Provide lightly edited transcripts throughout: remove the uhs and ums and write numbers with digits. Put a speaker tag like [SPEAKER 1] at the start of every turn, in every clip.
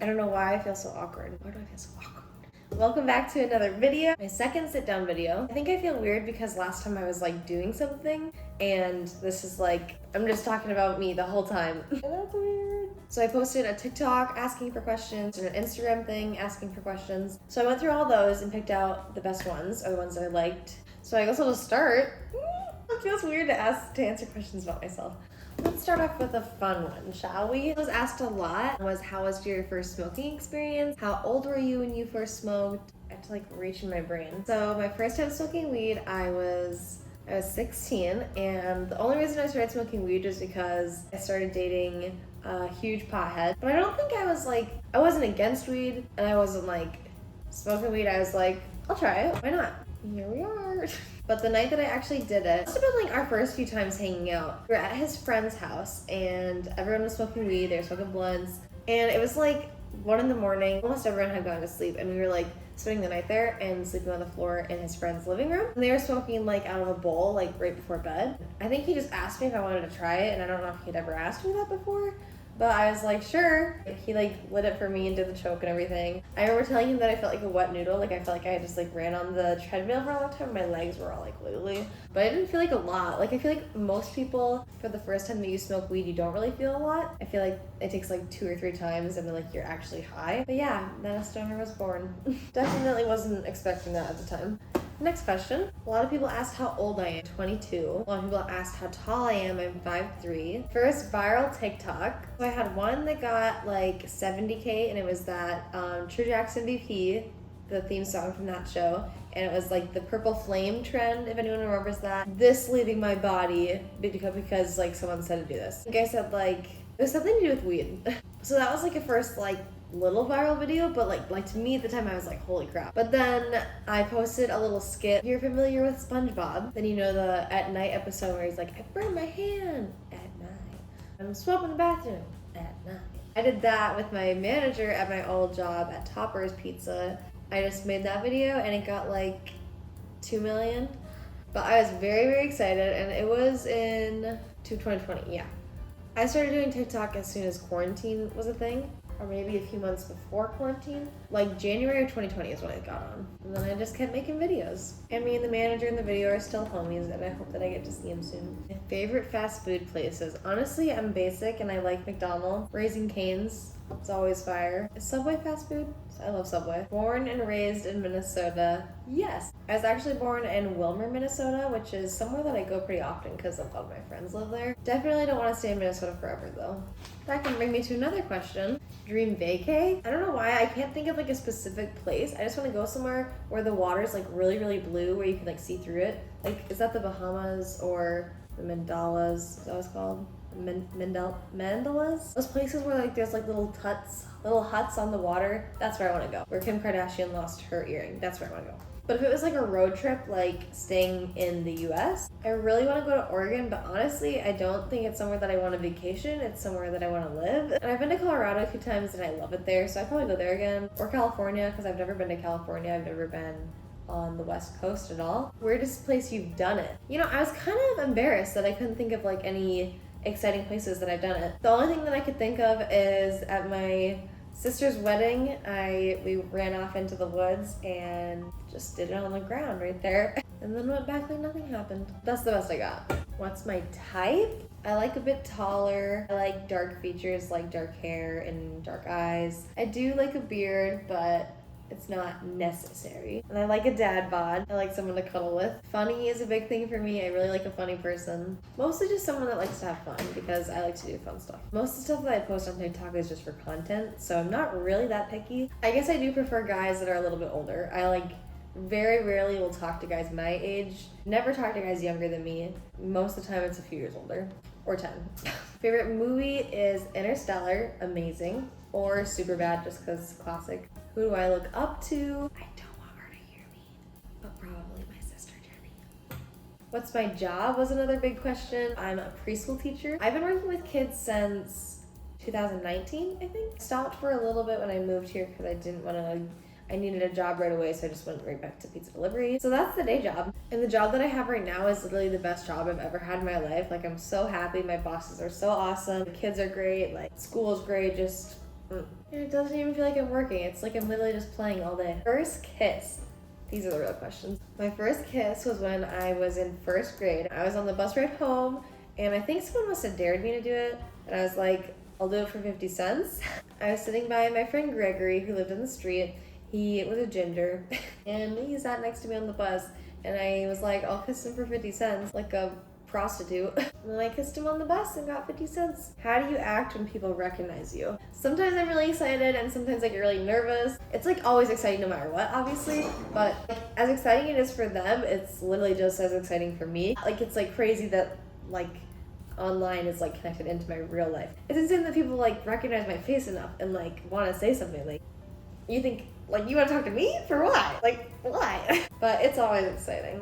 [SPEAKER 1] I don't know why I feel so awkward. Why do I feel so awkward? Welcome back to another video. My second sit down video. I think I feel weird because last time I was like doing something and this is like, I'm just talking about me the whole time. And that's weird. So I posted a TikTok asking for questions and an Instagram thing asking for questions. So I went through all those and picked out the best ones or the ones that I liked. So I guess I'll just start. It feels weird to answer questions about myself. Let's start off with a fun one, shall we? It was asked a lot was how was your first smoking experience? How old were you when you first smoked? I have to like reach in my brain. So my first time smoking weed, I was 16, and the only reason I started smoking weed was because I started dating a huge pothead. But I don't think I wasn't against weed, and I wasn't like smoking weed. I was like, I'll try it, why not? Here we are. But the night that I actually did it must have been like our first few times hanging out. We were at his friend's house and everyone was smoking weed, they were smoking blunts, and it was like 1 in the morning. Almost everyone had gone to sleep and we were like spending the night there and sleeping on the floor in his friend's living room. And they were smoking like out of a bowl like right before bed. I think he just asked me if I wanted to try it, and I don't know if he'd ever asked me that before. But I was like, sure. He like lit it for me and did the choke and everything. I remember telling him that I felt like a wet noodle. Like I felt like I just like ran on the treadmill for a long time and my legs were all like wiggly. But I didn't feel like a lot. Like I feel like most people, for the first time that you smoke weed, you don't really feel a lot. I feel like it takes like 2 or 3 times and then like you're actually high. But yeah, then a stoner was born. Definitely wasn't expecting that at the time. Next question. A lot of people asked how old I am. 22. A lot of people asked how tall I am. I'm 5'3". First viral TikTok. So I had one that got like 70K, and it was that True Jackson VP, the theme song from that show. And it was like the purple flame trend, if anyone remembers that. This leaving my body because like someone said to do this. I think I said like, it was something to do with weed. So that was like a first like little viral video, but like to me at the time I was like, holy crap. But then I posted a little skit. If you're familiar with SpongeBob, then you know the at night episode where he's like, I burned my hand at night. I'm swapping the bathroom at night. I did that with my manager at my old job at Topper's Pizza. I just made that video and it got like 2 million. But I was very, very excited, and it was in 2020, yeah. I started doing TikTok as soon as quarantine was a thing, or maybe a few months before quarantine. Like January of 2020 is when I got on. And then I just kept making videos. And me and the manager in the video are still homies, and I hope that I get to see him soon. My favorite fast food places. Honestly, I'm basic and I like McDonald's. Raising Cane's, it's always fire. Is Subway fast food? I love Subway. Born and raised in Minnesota. Yes. I was actually born in Wilmer, Minnesota, which is somewhere that I go pretty often because a lot of my friends live there. Definitely don't want to stay in Minnesota forever though. That can bring me to another question. Dream vacay? I don't know why, I can't think of like a specific place. I just want to go somewhere where the water's like really, really blue, where you can like see through it. Like, is that the Bahamas or the Mandalas? Is that what it's called? Mandalas? Those places where like there's like little huts on the water. That's where I want to go. Where Kim Kardashian lost her earring. That's where I want to go. But if it was like a road trip, like staying in the US, I really want to go to Oregon, but honestly, I don't think it's somewhere that I want to vacation. It's somewhere that I want to live. And I've been to Colorado a few times and I love it there, so I'd probably go there again. Or California, because I've never been to California. I've never been on the West Coast at all. Weirdest place you've done it? You know, I was kind of embarrassed that I couldn't think of like any exciting places that I've done it. The only thing that I could think of is at my sister's wedding, we ran off into the woods and just did it on the ground right there, and then went back like nothing happened. That's the best I got. What's my type? I like a bit taller. I like dark features, like dark hair and dark eyes. I do like a beard, but it's not necessary. And I like a dad bod. I like someone to cuddle with. Funny is a big thing for me. I really like a funny person. Mostly just someone that likes to have fun, because I like to do fun stuff. Most of the stuff that I post on TikTok is just for content, so I'm not really that picky. I guess I do prefer guys that are a little bit older. I like very rarely will talk to guys my age. Never talk to guys younger than me. Most of the time it's a few years older. Or 10. Favorite movie is Interstellar, amazing. Or Superbad, just because it's classic. Who do I look up to? I don't want her to hear me, but probably my sister Jenny. What's my job was another big question. I'm a preschool teacher. I've been working with kids since 2019, I think. Stopped for a little bit when I moved here because I needed a job right away, so I just went right back to pizza delivery. So that's the day job. And the job that I have right now is literally the best job I've ever had in my life. Like, I'm so happy. My bosses are so awesome. The kids are great. Like, school is great. Just It doesn't even feel like I'm working. It's like I'm literally just playing all day. First kiss. These are the real questions. My first kiss was when I was in first grade. I was on the bus ride home, and I think someone must have dared me to do it. And I was like, I'll do it for 50 cents. I was sitting by my friend Gregory, who lived in the street. He was a ginger, and he sat next to me on the bus. And I was like, I'll kiss him for 50 cents, like a prostitute. And then I kissed him on the bus and got 50 cents. How do you act when people recognize you? Sometimes I'm really excited and sometimes I get really nervous. It's like always exciting no matter what, obviously, but like, as exciting it is for them, it's literally just as exciting for me. Like, it's like crazy that like online is like connected into my real life. It's insane that people like recognize my face enough and like want to say something. Like, you think like you want to talk to me for what? Like, why? But it's always exciting.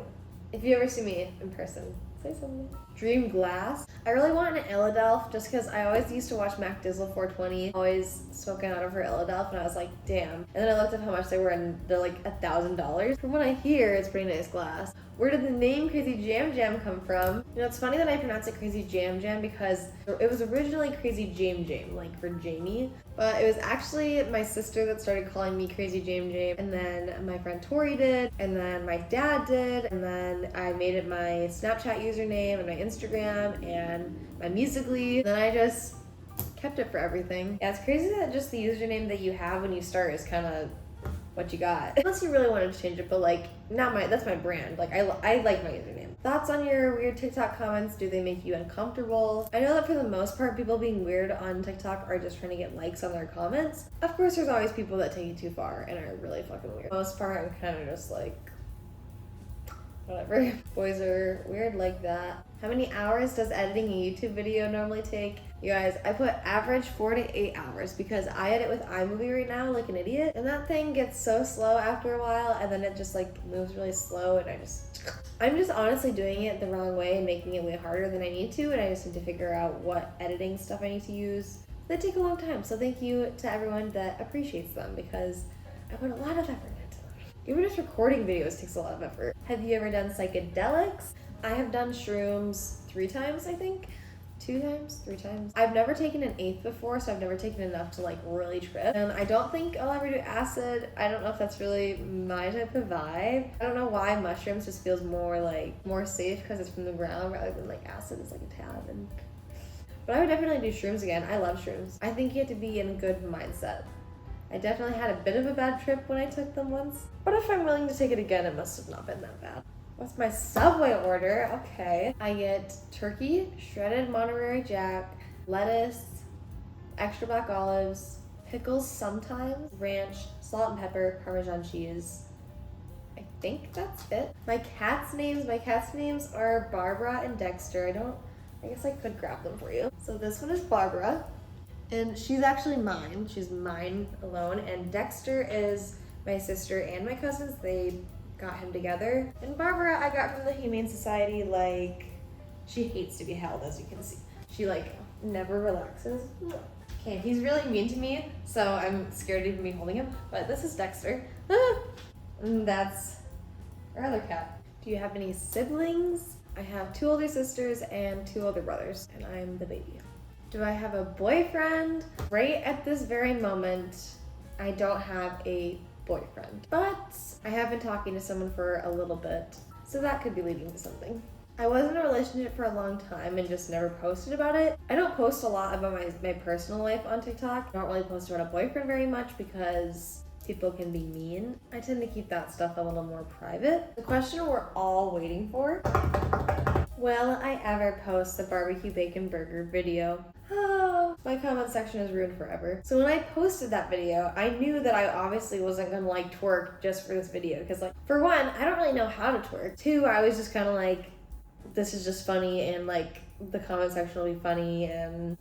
[SPEAKER 1] If you ever see me in person, say something. Dream glass. I really want an Illadelph just because I always used to watch Mac Dizzle 420, always smoking out of her Illadelph, and I was like, damn. And then I looked up how much they were, and they're like $1,000. From what I hear, it's pretty nice glass. Where did the name Crazy Jam Jam come from? You know, it's funny that I pronounce it Crazy Jam Jam because it was originally Crazy Jam Jam, like for Jamie. But it was actually my sister that started calling me Crazy Jam Jam, and then my friend Tori did, and then my dad did, and then I made it my Snapchat username and my Instagram and my Musical.ly. Then I just kept it for everything. Yeah, it's crazy that just the username that you have when you start is kind of what you got. Unless you really wanted to change it, but like, that's my brand. Like, I like my username. Thoughts on your weird TikTok comments? Do they make you uncomfortable? I know that for the most part, people being weird on TikTok are just trying to get likes on their comments. Of course, there's always people that take it too far and are really fucking weird. For the most part, I'm kind of just like, whatever. Boys are weird like that. How many hours does editing a YouTube video normally take? You guys, I put average 4 to 8 hours because I edit with iMovie right now like an idiot. And that thing gets so slow after a while and then it just like moves really slow and I'm just honestly doing it the wrong way and making it way harder than I need to, and I just need to figure out what editing stuff I need to use. They take a long time, so thank you to everyone that appreciates them because I put a lot of effort into them. Even just recording videos takes a lot of effort. Have you ever done psychedelics? I have done shrooms 3 times, I think. 2 times? 3 times? I've never taken an 8th before, so I've never taken enough to like really trip. And I don't think I'll ever do acid. I don't know if that's really my type of vibe. I don't know why mushrooms just feels more safe because it's from the ground rather than like acid is like a tab. But I would definitely do shrooms again. I love shrooms. I think you have to be in a good mindset. I definitely had a bit of a bad trip when I took them once. But if I'm willing to take it again, it must have not been that bad. What's my Subway order? Okay. I get turkey, shredded Monterey Jack, lettuce, extra black olives, pickles sometimes, ranch, salt and pepper, Parmesan cheese. I think that's it. My cat's names are Barbara and Dexter. I guess I could grab them for you. So this one is Barbara, and she's actually mine. She's mine alone. And Dexter is my sister and my cousins. They got him together. And Barbara I got from the Humane Society. Like, she hates to be held, as you can see. She like never relaxes. Okay, he's really mean to me, so I'm scared of me holding him. But this is Dexter. And that's our other cat. Do you have any siblings? I have 2 older sisters and 2 older brothers, and I'm the baby. Do I have a boyfriend? Right at this very moment, I don't have a boyfriend, but I have been talking to someone for a little bit, so that could be leading to something. I was in a relationship for a long time and just never posted about it. I don't post a lot about my personal life on TikTok. I don't really post about a boyfriend very much because people can be mean. I tend to keep that stuff a little more private. The question we're all waiting for: will I ever post the barbecue bacon burger video? Oh, my comment section is ruined forever. So when I posted that video, I knew that I obviously wasn't gonna like twerk just for this video, because like, for one, I don't really know how to twerk. 2, I was just kind of like, this is just funny, and like the comment section will be funny and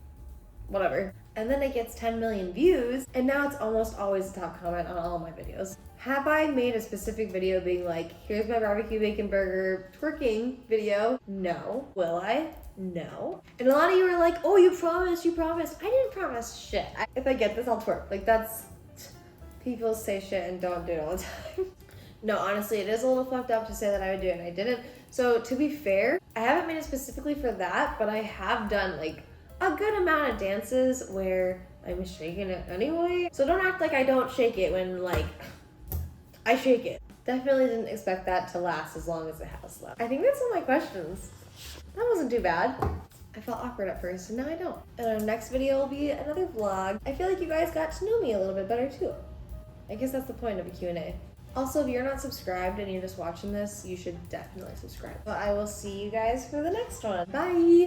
[SPEAKER 1] whatever. And then it gets 10 million views, and now it's almost always the top comment on all of my videos. Have I made a specific video being like, here's my barbecue bacon burger twerking video? No. Will I? No. And a lot of you are like, oh, you promised. I didn't promise shit. If I get this, I'll twerk. Like, that's, people say shit and don't do it all the time. No, honestly, it is a little fucked up to say that I would do it and I didn't. So to be fair, I haven't made it specifically for that, but I have done like a good amount of dances where I'm shaking it anyway. So don't act like I don't shake it when, like, I shake it. Definitely didn't expect that to last as long as it has, though. I think that's all my questions. That wasn't too bad. I felt awkward at first, and now I don't. And our next video will be another vlog. I feel like you guys got to know me a little bit better, too. I guess that's the point of a Q&A. Also, if you're not subscribed and you're just watching this, you should definitely subscribe. But I will see you guys for the next one. Bye!